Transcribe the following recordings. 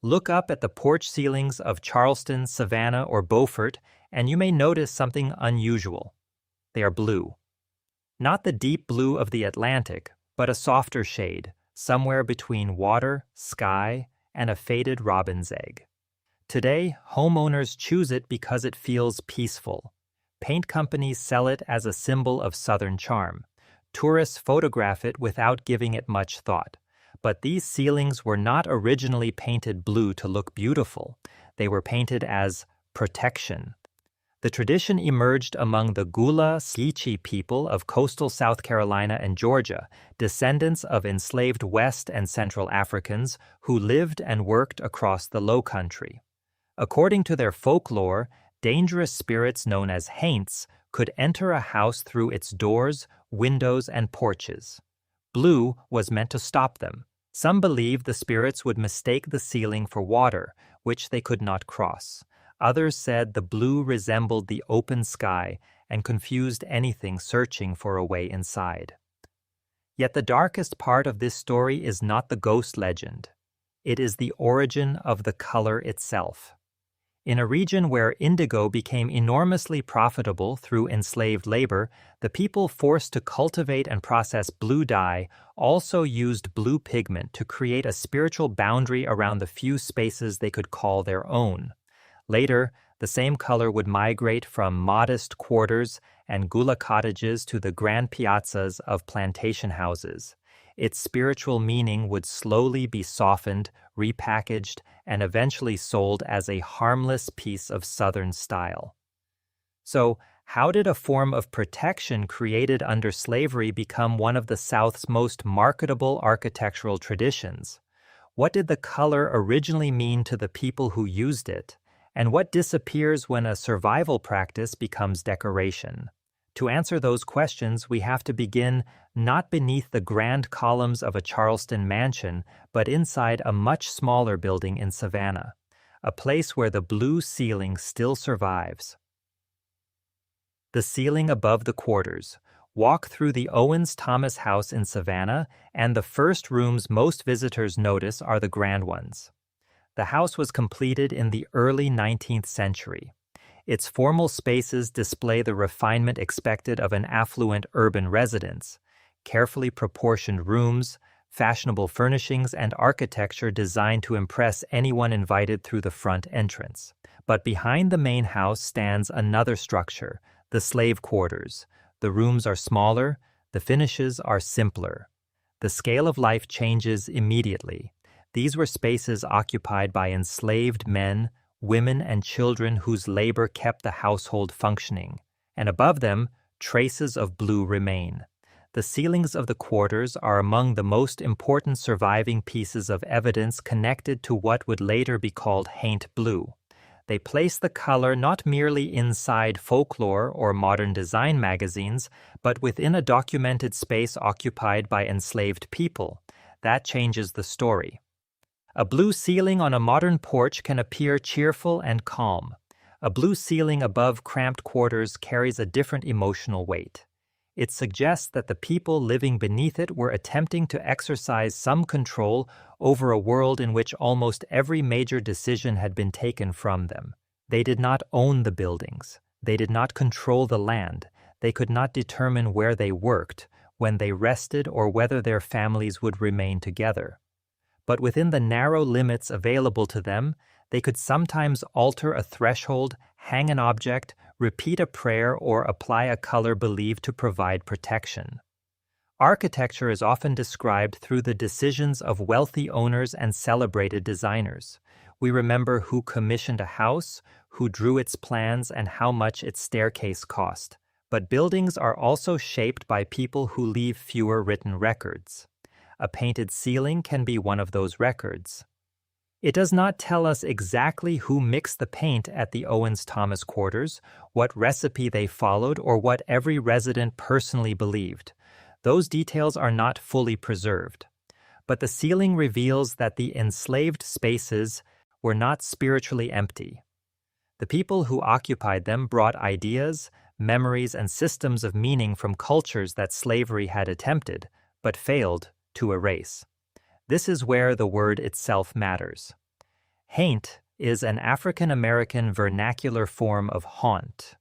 Look up at the porch ceilings of Charleston, Savannah, or Beaufort, and you may notice something unusual. They are blue. Not the deep blue of the Atlantic, but a softer shade, somewhere between water, sky, and a faded robin's egg. Today, homeowners choose it because it feels peaceful. Paint companies sell it as a symbol of Southern charm. Tourists photograph it without giving it much thought. But these ceilings were not originally painted blue to look beautiful. They were painted as protection. The tradition emerged among the Gula Geechee people of coastal South Carolina and Georgia, descendants of enslaved West and Central Africans who lived and worked across the Low Country. According to their folklore, dangerous spirits known as haints could enter a house through its doors, windows, and porches. Blue was meant to stop them. Some believed the spirits would mistake the ceiling for water, which they could not cross. Others said the blue resembled the open sky and confused anything searching for a way inside. Yet the darkest part of this story is not the ghost legend. It is the origin of the color itself. In a region where indigo became enormously profitable through enslaved labor, the people forced to cultivate and process blue dye also used blue pigment to create a spiritual boundary around the few spaces they could call their own. Later, the same color would migrate from modest quarters and gula cottages to the grand piazzas of plantation houses. Its spiritual meaning would slowly be softened, repackaged, and eventually sold as a harmless piece of Southern style. So, how did a form of protection created under slavery become one of the South's most marketable architectural traditions? What did the color originally mean to the people who used it? And what disappears when a survival practice becomes decoration? To answer those questions, we have to begin not beneath the grand columns of a Charleston mansion, but inside a much smaller building in Savannah, a place where the blue ceiling still survives. The ceiling above the quarters. Walk through the Owens-Thomas house in Savannah, and the first rooms most visitors notice are the grand ones. The house was completed in the early 19th century. Its formal spaces display the refinement expected of an affluent urban residence: carefully proportioned rooms, fashionable furnishings, and architecture designed to impress anyone invited through the front entrance. But behind the main house stands another structure, the slave quarters. The rooms are smaller, the finishes are simpler. The scale of life changes immediately. These were spaces occupied by enslaved men, women, and children whose labor kept the household functioning, and above them, traces of blue remain. The ceilings of the quarters are among the most important surviving pieces of evidence connected to what would later be called haint blue. They place the color not merely inside folklore or modern design magazines, but within a documented space occupied by enslaved people. That changes the story. A blue ceiling on a modern porch can appear cheerful and calm. A blue ceiling above cramped quarters carries a different emotional weight. It suggests that the people living beneath it were attempting to exercise some control over a world in which almost every major decision had been taken from them. They did not own the buildings. They did not control the land. They could not determine where they worked, when they rested, or whether their families would remain together. But within the narrow limits available to them, they could sometimes alter a threshold, hang an object, repeat a prayer, or apply a color believed to provide protection. Architecture is often described through the decisions of wealthy owners and celebrated designers. We remember who commissioned a house, who drew its plans, and how much its staircase cost. But buildings are also shaped by people who leave fewer written records. A painted ceiling can be one of those records. It does not tell us exactly who mixed the paint at the Owens-Thomas quarters, what recipe they followed, or what every resident personally believed. Those details are not fully preserved. But the ceiling reveals that the enslaved spaces were not spiritually empty. The people who occupied them brought ideas, memories, and systems of meaning from cultures that slavery had attempted, but failed to erase. This is where the word itself matters. Haint is an African American vernacular form of haunt.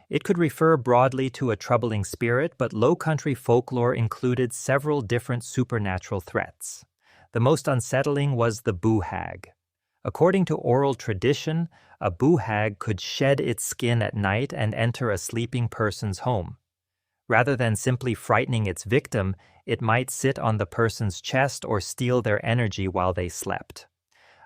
It could refer broadly to a troubling spirit, but Low Country folklore included several different supernatural threats. The most unsettling was the boo hag. According to oral tradition, a boo hag could shed its skin at night and enter a sleeping person's home. Rather than simply frightening its victim, it might sit on the person's chest or steal their energy while they slept.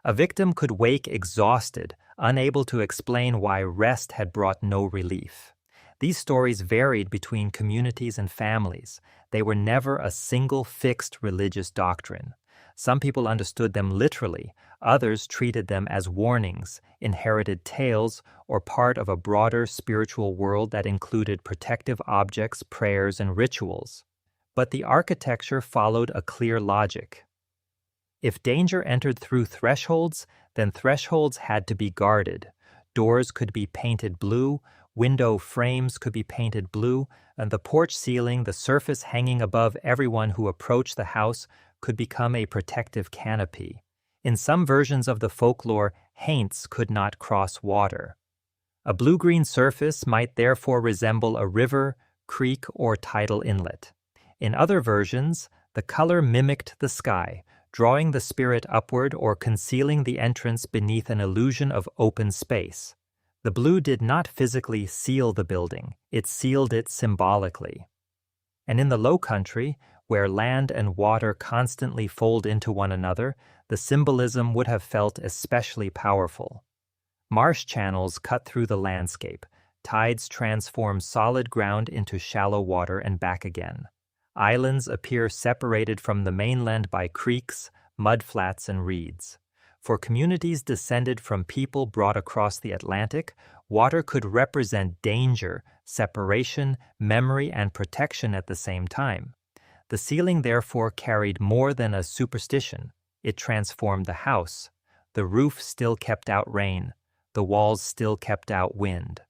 A victim could wake exhausted, unable to explain why rest had brought no relief. These stories varied between communities and families. They were never a single fixed religious doctrine. Some people understood them literally, others treated them as warnings, inherited tales, or part of a broader spiritual world that included protective objects, prayers, and rituals. But the architecture followed a clear logic. If danger entered through thresholds, then thresholds had to be guarded. Doors could be painted blue, window frames could be painted blue, and the porch ceiling, the surface hanging above everyone who approached the house, could become a protective canopy. In some versions of the folklore, haints could not cross water. A blue-green surface might therefore resemble a river, creek, or tidal inlet. In other versions, the color mimicked the sky, drawing the spirit upward or concealing the entrance beneath an illusion of open space. The blue did not physically seal the building, it sealed it symbolically. And in the Low Country, where land and water constantly fold into one another, the symbolism would have felt especially powerful. Marsh channels cut through the landscape. Tides transform solid ground into shallow water and back again. Islands appear separated from the mainland by creeks, mudflats, and reeds. For communities descended from people brought across the Atlantic, water could represent danger, separation, memory, and protection at the same time. The ceiling therefore carried more than a superstition. It transformed the house. The roof still kept out rain. The walls still kept out wind.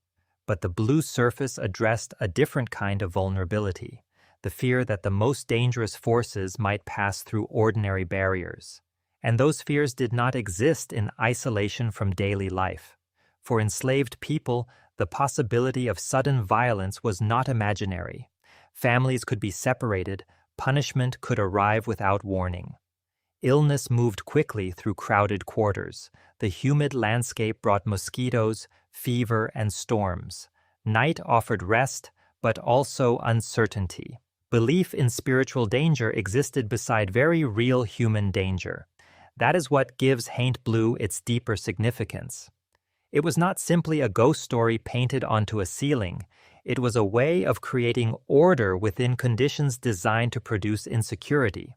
But the blue surface addressed a different kind of vulnerability, the fear that the most dangerous forces might pass through ordinary barriers. And those fears did not exist in isolation from daily life. For enslaved people, the possibility of sudden violence was not imaginary. Families could be separated, punishment could arrive without warning. Illness moved quickly through crowded quarters. The humid landscape brought mosquitoes, fever, and storms. Night offered rest, but also uncertainty. Belief in spiritual danger existed beside very real human danger. That is what gives Haint Blue its deeper significance. It was not simply a ghost story painted onto a ceiling. It was a way of creating order within conditions designed to produce insecurity.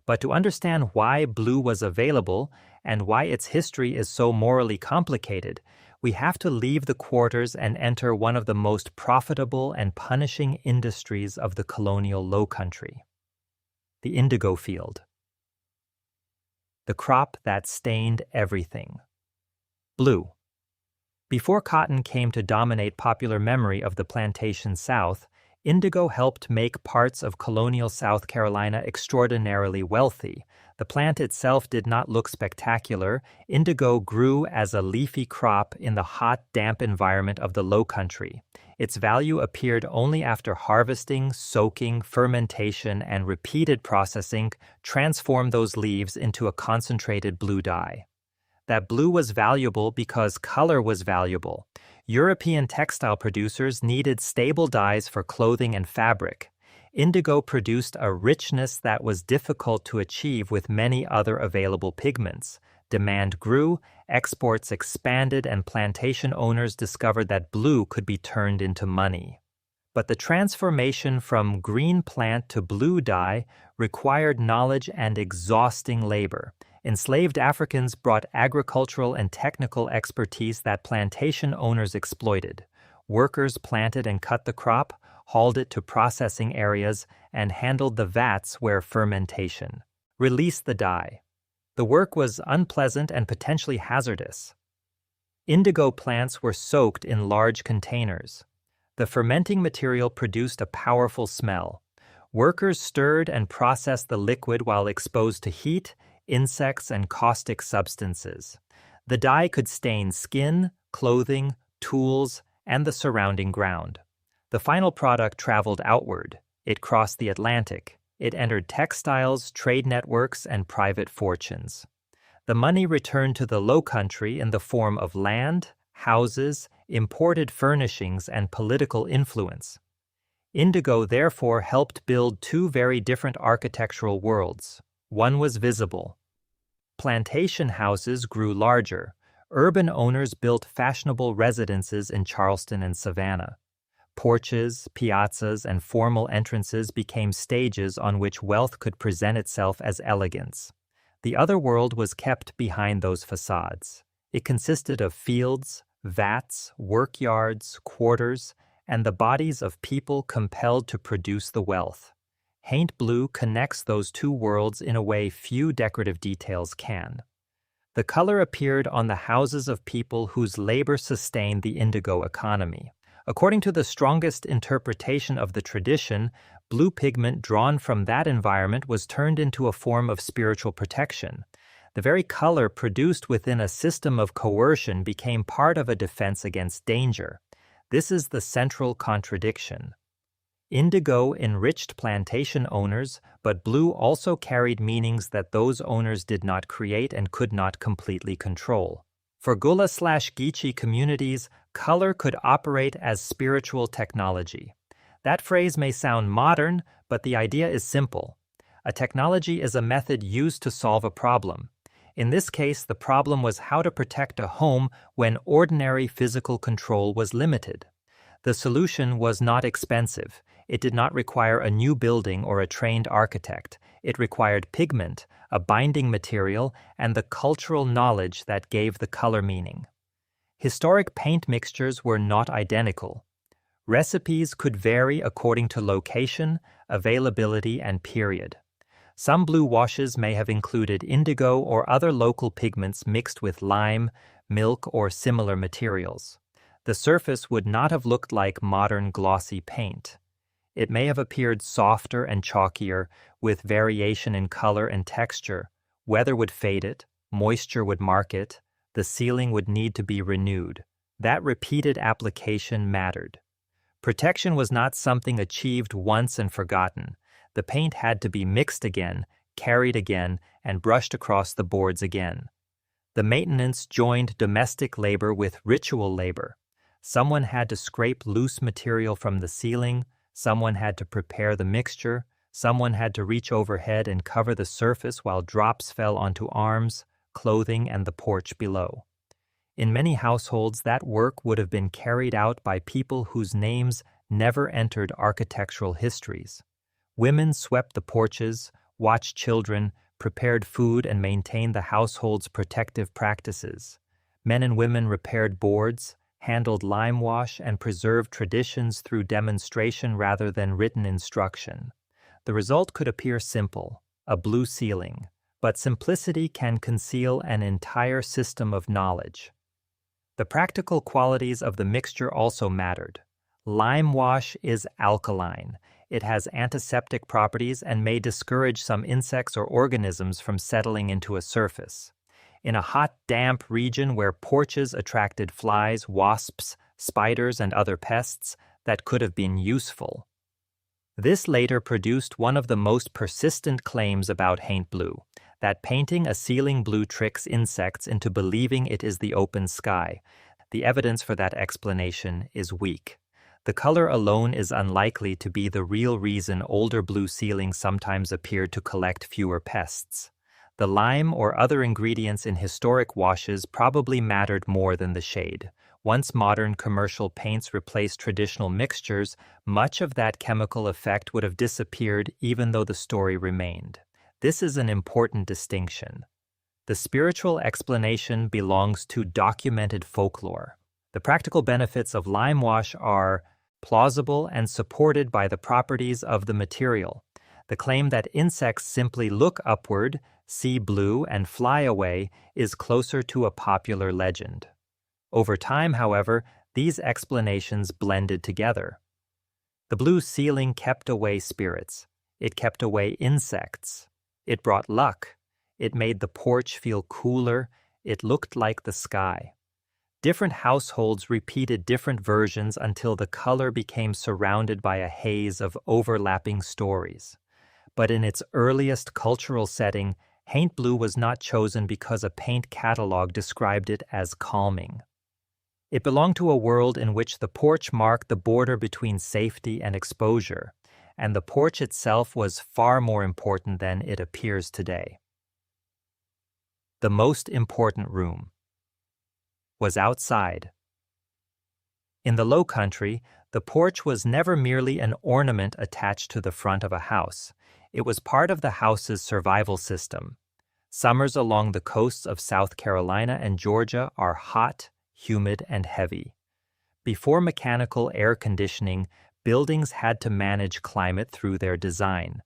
But to understand why blue was available and why its history is so morally complicated, we have to leave the quarters and enter one of the most profitable and punishing industries of the colonial Low Country: the indigo field. The crop that stained everything. Blue. Before cotton came to dominate popular memory of the plantation South, indigo helped make parts of colonial South Carolina extraordinarily wealthy. The plant itself did not look spectacular. Indigo grew as a leafy crop in the hot, damp environment of the Low Country. Its value appeared only after harvesting, soaking, fermentation, and repeated processing transformed those leaves into a concentrated blue dye. That blue was valuable because color was valuable. European textile producers needed stable dyes for clothing and fabric. Indigo produced a richness that was difficult to achieve with many other available pigments. Demand grew, exports expanded, and plantation owners discovered that blue could be turned into money. But the transformation from green plant to blue dye required knowledge and exhausting labor. Enslaved Africans brought agricultural and technical expertise that plantation owners exploited. Workers planted and cut the crop, hauled it to processing areas, and handled the vats where fermentation released the dye. The work was unpleasant and potentially hazardous. Indigo plants were soaked in large containers. The fermenting material produced a powerful smell. Workers stirred and processed the liquid while exposed to heat, insects, and caustic substances. The dye could stain skin, clothing, tools, and the surrounding ground. The final product traveled outward. It crossed the Atlantic. It entered textiles, trade networks, and private fortunes. The money returned to the Low Country in the form of land, houses, imported furnishings, and political influence. Indigo therefore helped build two very different architectural worlds. One was visible. Plantation houses grew larger. Urban owners built fashionable residences in Charleston and Savannah. Porches, piazzas, and formal entrances became stages on which wealth could present itself as elegance. The other world was kept behind those facades. It consisted of fields, vats, workyards, quarters, and the bodies of people compelled to produce the wealth. Haint blue connects those two worlds in a way few decorative details can. The color appeared on the houses of people whose labor sustained the indigo economy. According to the strongest interpretation of the tradition, blue pigment drawn from that environment was turned into a form of spiritual protection. The very color produced within a system of coercion became part of a defense against danger. This is the central contradiction. Indigo enriched plantation owners, but blue also carried meanings that those owners did not create and could not completely control. For Gullah/Geechee communities, color could operate as spiritual technology. That phrase may sound modern, but the idea is simple. A technology is a method used to solve a problem. In this case, the problem was how to protect a home when ordinary physical control was limited. The solution was not expensive. It did not require a new building or a trained architect. It required pigment, a binding material, and the cultural knowledge that gave the color meaning. Historic paint mixtures were not identical. Recipes could vary according to location, availability, and period. Some blue washes may have included indigo or other local pigments mixed with lime, milk, or similar materials. The surface would not have looked like modern glossy paint. It may have appeared softer and chalkier, with variation in color and texture. Weather would fade it, moisture would mark it, the ceiling would need to be renewed. That repeated application mattered. Protection was not something achieved once and forgotten. The paint had to be mixed again, carried again, and brushed across the boards again. The maintenance joined domestic labor with ritual labor. Someone had to scrape loose material from the ceiling, someone had to prepare the mixture, someone had to reach overhead and cover the surface while drops fell onto arms, clothing, and the porch below. In many households, that work would have been carried out by people whose names never entered architectural histories. Women swept the porches, watched children, prepared food, and maintained the household's protective practices. Men and women repaired boards, handled lime wash, and preserved traditions through demonstration rather than written instruction. The result could appear simple, a blue ceiling, but simplicity can conceal an entire system of knowledge. The practical qualities of the mixture also mattered. Lime wash is alkaline. It has antiseptic properties and may discourage some insects or organisms from settling into a surface. In a hot, damp region where porches attracted flies, wasps, spiders, and other pests, that could have been useful. This later produced one of the most persistent claims about haint blue, that painting a ceiling blue tricks insects into believing it is the open sky. The evidence for that explanation is weak. The color alone is unlikely to be the real reason older blue ceilings sometimes appeared to collect fewer pests. The lime or other ingredients in historic washes probably mattered more than the shade. Once modern commercial paints replaced traditional mixtures, much of that chemical effect would have disappeared even though the story remained. This is an important distinction. The spiritual explanation belongs to documented folklore. The practical benefits of lime wash are plausible and supported by the properties of the material. The claim that insects simply look upward, see blue, and fly away is closer to a popular legend. Over time, however, these explanations blended together. The blue ceiling kept away spirits. It kept away insects. It brought luck. It made the porch feel cooler. It looked like the sky. Different households repeated different versions until the color became surrounded by a haze of overlapping stories. But in its earliest cultural setting, haint blue was not chosen because a paint catalog described it as calming. It belonged to a world in which the porch marked the border between safety and exposure, and the porch itself was far more important than it appears today. The most important room was outside. In the Low Country, the porch was never merely an ornament attached to the front of a house. It was part of the house's survival system. Summers along the coasts of South Carolina and Georgia are hot, humid, and heavy. Before mechanical air conditioning, buildings had to manage climate through their design.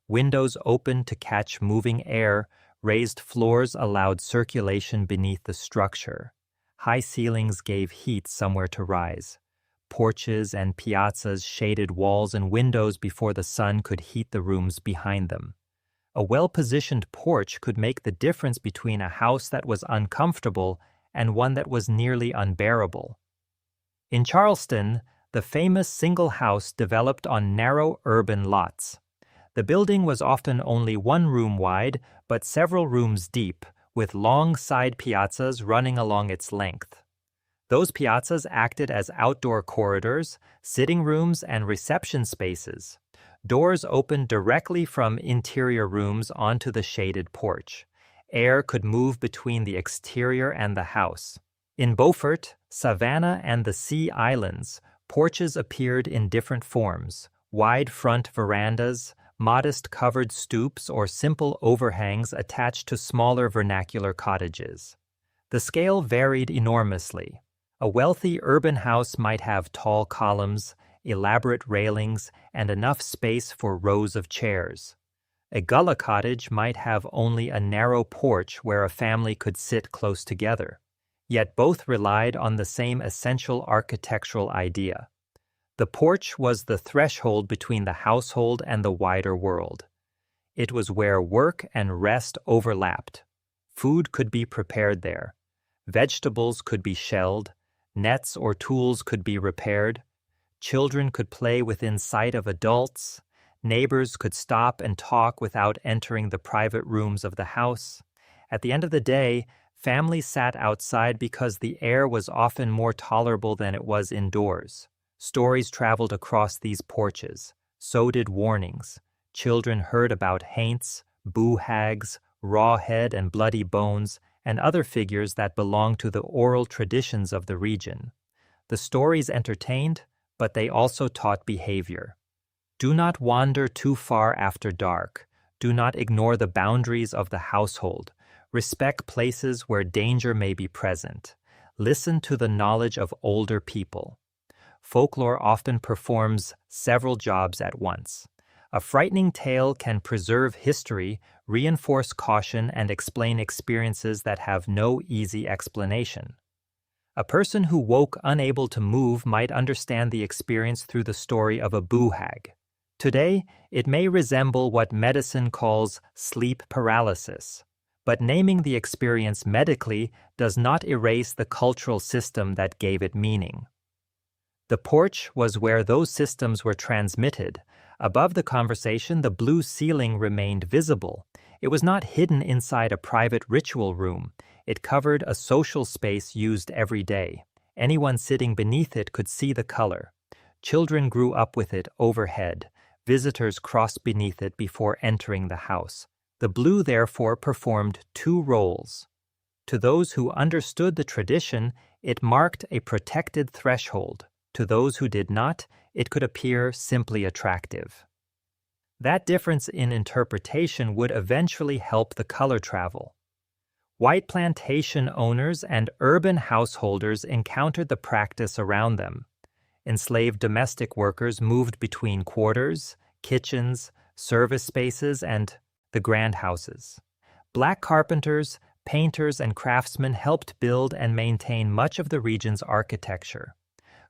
Windows opened to catch moving air, raised floors allowed circulation beneath the structure. High ceilings gave heat somewhere to rise. Porches and piazzas shaded walls and windows before the sun could heat the rooms behind them. A well-positioned porch could make the difference between a house that was uncomfortable and one that was nearly unbearable. In Charleston, the famous single house developed on narrow urban lots. The building was often only one room wide, but several rooms deep, with long side piazzas running along its length. Those piazzas acted as outdoor corridors, sitting rooms, and reception spaces. Doors opened directly from interior rooms onto the shaded porch. Air could move between the exterior and the house. In Beaufort, Savannah, and the Sea Islands, porches appeared in different forms: wide front verandas, modest covered stoops, or simple overhangs attached to smaller vernacular cottages. The scale varied enormously. A wealthy urban house might have tall columns, elaborate railings, and enough space for rows of chairs. A gullah cottage might have only a narrow porch where a family could sit close together. Yet both relied on the same essential architectural idea. The porch was the threshold between the household and the wider world. It was where work and rest overlapped. Food could be prepared there. Vegetables could be shelled. Nets or tools could be repaired. Children could play within sight of adults. Neighbors could stop and talk without entering the private rooms of the house. At the end of the day, families sat outside because the air was often more tolerable than it was indoors. Stories traveled across these porches. So did warnings. Children heard about haints, boo-hags, rawhead and bloody bones, and other figures that belonged to the oral traditions of the region. The stories entertained, but they also taught behavior. Do not wander too far after dark. Do not ignore the boundaries of the household. Respect places where danger may be present. Listen to the knowledge of older people. Folklore often performs several jobs at once. A frightening tale can preserve history, reinforce caution, and explain experiences that have no easy explanation. A person who woke unable to move might understand the experience through the story of a boo-hag. Today, it may resemble what medicine calls sleep paralysis, but naming the experience medically does not erase the cultural system that gave it meaning. The porch was where those systems were transmitted. Above the conversation, the blue ceiling remained visible. It was not hidden inside a private ritual room. It covered a social space used every day. Anyone sitting beneath it could see the color. Children grew up with it overhead. Visitors crossed beneath it before entering the house. The blue, therefore, performed two roles. To those who understood the tradition, it marked a protected threshold. To those who did not, it could appear simply attractive. That difference in interpretation would eventually help the color travel. White plantation owners and urban householders encountered the practice around them. Enslaved domestic workers moved between quarters, kitchens, service spaces, and the grand houses. Black carpenters, painters, and craftsmen helped build and maintain much of the region's architecture.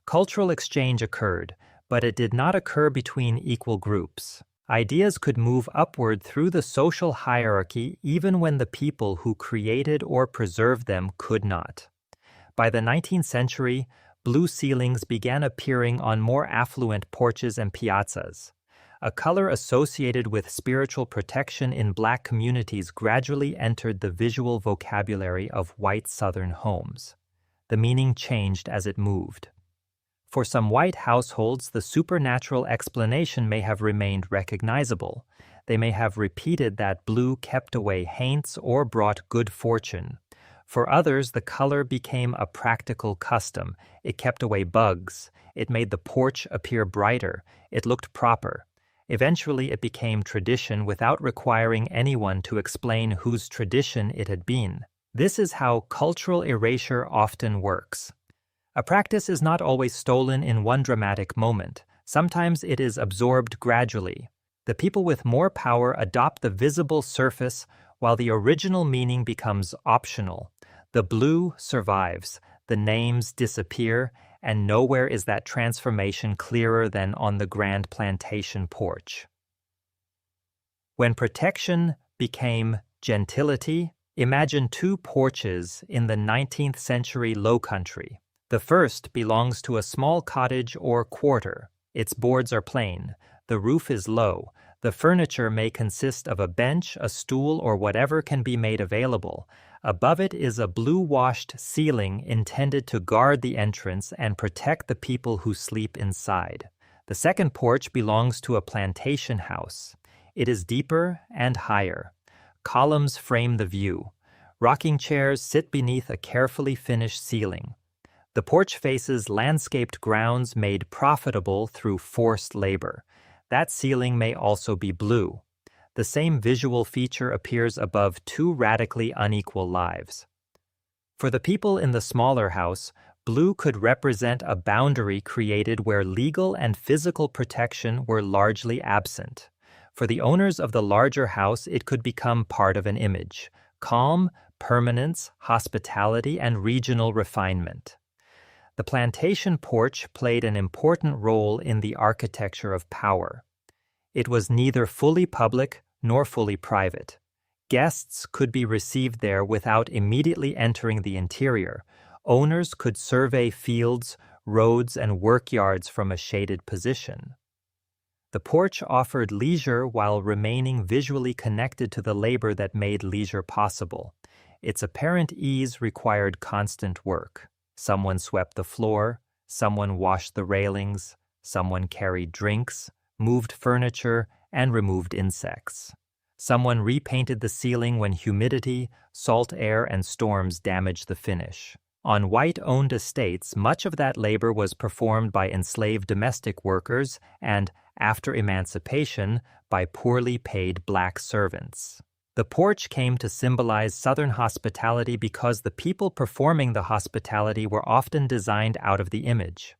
Cultural exchange occurred, but it did not occur between equal groups. Ideas could move upward through the social hierarchy even when the people who created or preserved them could not. By the 19th century, blue ceilings began appearing on more affluent porches and piazzas. A color associated with spiritual protection in Black communities gradually entered the visual vocabulary of white Southern homes. The meaning changed as it moved. For some white households, the supernatural explanation may have remained recognizable. They may have repeated that blue kept away haints or brought good fortune. For others, the color became a practical custom. It kept away bugs. It made the porch appear brighter. It looked proper. Eventually, it became tradition without requiring anyone to explain whose tradition it had been. This is how cultural erasure often works. A practice is not always stolen in one dramatic moment. Sometimes it is absorbed gradually. The people with more power adopt the visible surface while the original meaning becomes optional. The blue survives, the names disappear, and nowhere is that transformation clearer than on the Grand Plantation porch. When protection became gentility, imagine two porches in the 19th century Low Country. The first belongs to a small cottage or quarter. Its boards are plain. The roof is low. The furniture may consist of a bench, a stool, or whatever can be made available. Above it is a blue-washed ceiling intended to guard the entrance and protect the people who sleep inside. The second porch belongs to a plantation house. It is deeper and higher. Columns frame the view. Rocking chairs sit beneath a carefully finished ceiling. The porch faces landscaped grounds made profitable through forced labor. That ceiling may also be blue. The same visual feature appears above two radically unequal lives. For the people in the smaller house, blue could represent a boundary created where legal and physical protection were largely absent. For the owners of the larger house, it could become part of an image: calm, permanence, hospitality, and regional refinement. The plantation porch played an important role in the architecture of power. It was neither fully public nor fully private. Guests could be received there without immediately entering the interior. Owners could survey fields, roads, and work yards from a shaded position. The porch offered leisure while remaining visually connected to the labor that made leisure possible. Its apparent ease required constant work. Someone swept the floor, someone washed the railings, someone carried drinks, moved furniture, and removed insects. Someone repainted the ceiling when humidity, salt air, and storms damaged the finish. On white-owned estates, much of that labor was performed by enslaved domestic workers and, after emancipation, by poorly paid Black servants. The porch came to symbolize Southern hospitality because the people performing the hospitality were often designed out of the image.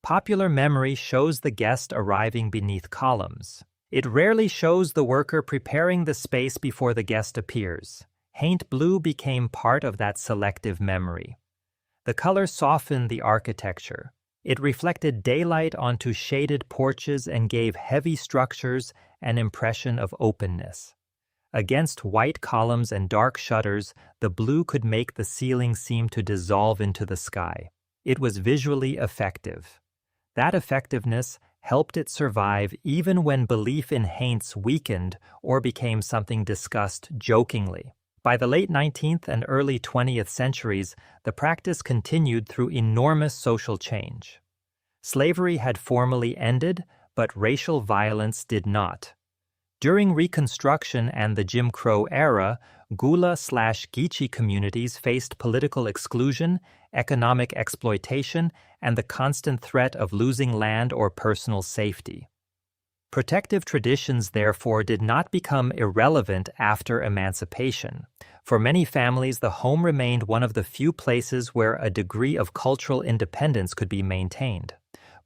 Popular memory shows the guest arriving beneath columns. It rarely shows the worker preparing the space before the guest appears. Haint blue became part of that selective memory. The color softened the architecture. It reflected daylight onto shaded porches and gave heavy structures an impression of openness. Against white columns and dark shutters, the blue could make the ceiling seem to dissolve into the sky. It was visually effective. That effectiveness helped it survive even when belief in haints weakened or became something discussed jokingly. By the late 19th and early 20th centuries, the practice continued through enormous social change. Slavery had formally ended, but racial violence did not. During Reconstruction and the Jim Crow era, Gula/Geechee communities faced political exclusion, economic exploitation, and the constant threat of losing land or personal safety. Protective traditions, therefore, did not become irrelevant after emancipation. For many families, the home remained one of the few places where a degree of cultural independence could be maintained.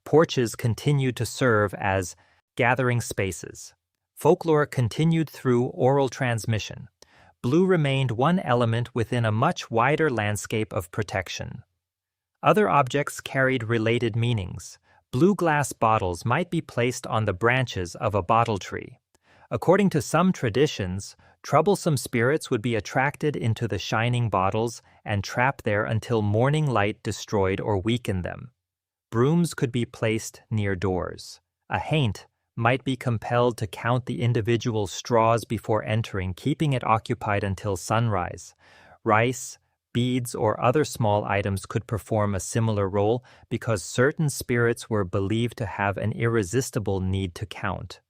Porches continued to serve as gathering spaces. Folklore continued through oral transmission. Blue remained one element within a much wider landscape of protection. Other objects carried related meanings. Blue glass bottles might be placed on the branches of a bottle tree. According to some traditions, troublesome spirits would be attracted into the shining bottles and trapped there until morning light destroyed or weakened them. Brooms could be placed near doors. A haint might be compelled to count the individual straws before entering, keeping it occupied until sunrise. Rice, beads, or other small items could perform a similar role because certain spirits were believed to have an irresistible need to count.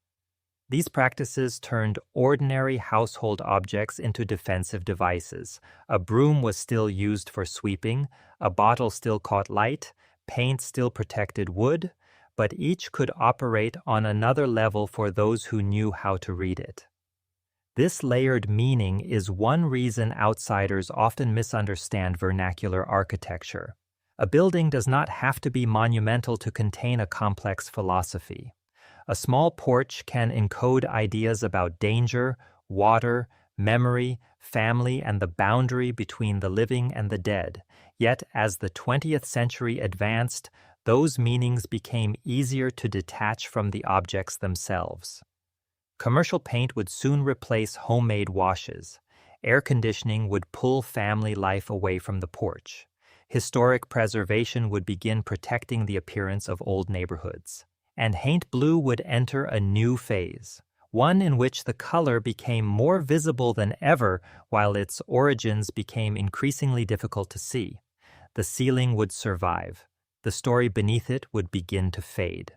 These practices turned ordinary household objects into defensive devices. A broom was still used for sweeping, a bottle still caught light, paint still protected wood, but each could operate on another level for those who knew how to read it. This layered meaning is one reason outsiders often misunderstand vernacular architecture. A building does not have to be monumental to contain a complex philosophy. A small porch can encode ideas about danger, water, memory, family, and the boundary between the living and the dead. Yet, as the 20th century advanced, those meanings became easier to detach from the objects themselves. Commercial paint would soon replace homemade washes. Air conditioning would pull family life away from the porch. Historic preservation would begin protecting the appearance of old neighborhoods. And haint blue would enter a new phase, one in which the color became more visible than ever while its origins became increasingly difficult to see. The ceiling would survive. The story beneath it would begin to fade.